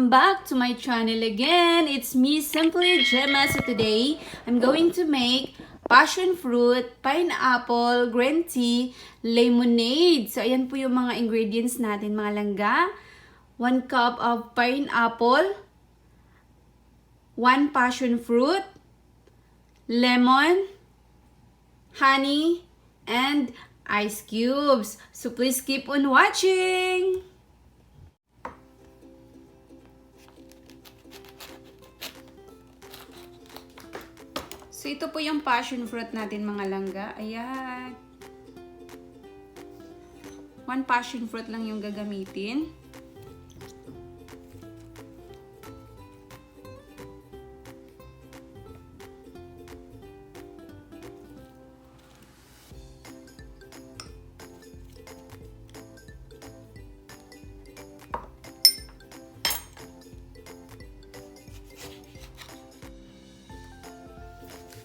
welcome back to my channel again. It's me, Simply Gemma. So today, I'm going to make passion fruit, pineapple, green tea, lemonade. So ayan po yung mga ingredients natin mga langga. 1 cup of pineapple, 1 passion fruit, lemon, honey, and ice cubes. So please keep on watching! So ito po yung passion fruit natin mga langga. Ayan. 1 passion fruit lang yung gagamitin.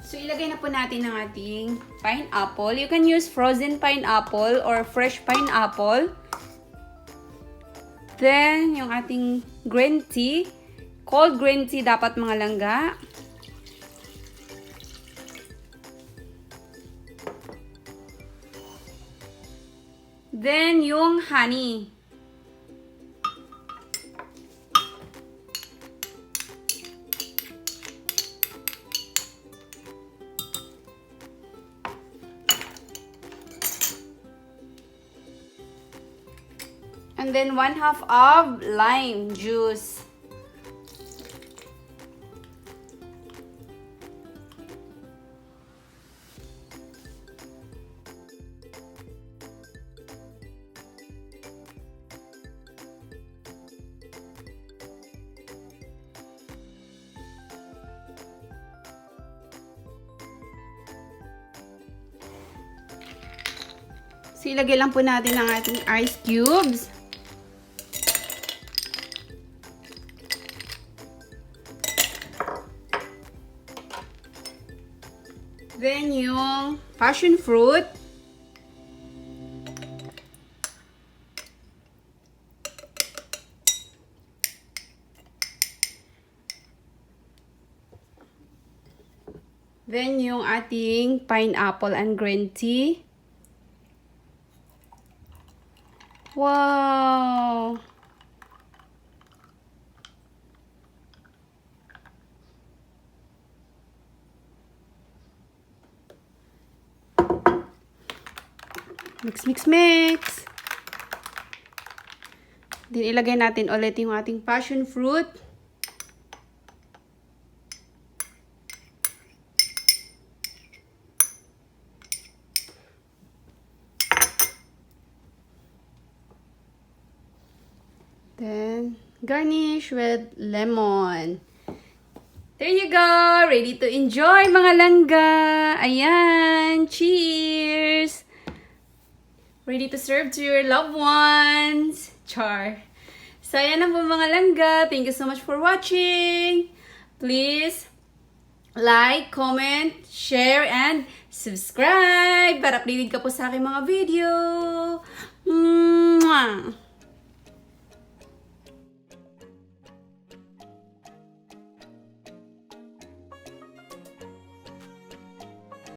So, ilagay na po natin ang ating pineapple. You can use frozen pineapple or fresh pineapple. Then, yung ating green tea. Cold green tea dapat mga langga. Then, yung honey. And then 1/2 of lime juice. So, ilagay lang po natin ang ating ice cubes. Then, yung passion fruit. Then, yung ating pineapple and green tea. Wow! Mix, mix, mix. Then, ilagay natin ulit yung ating passion fruit. Then, garnish with lemon. There you go! Ready to enjoy, mga langga! Ayan! Cheers! Ready to serve to your loved ones. Char. So, ayan na po mga langga. Thank you so much for watching. Please like, comment, share, and subscribe para updated ka po sa aking mga video. Mwah!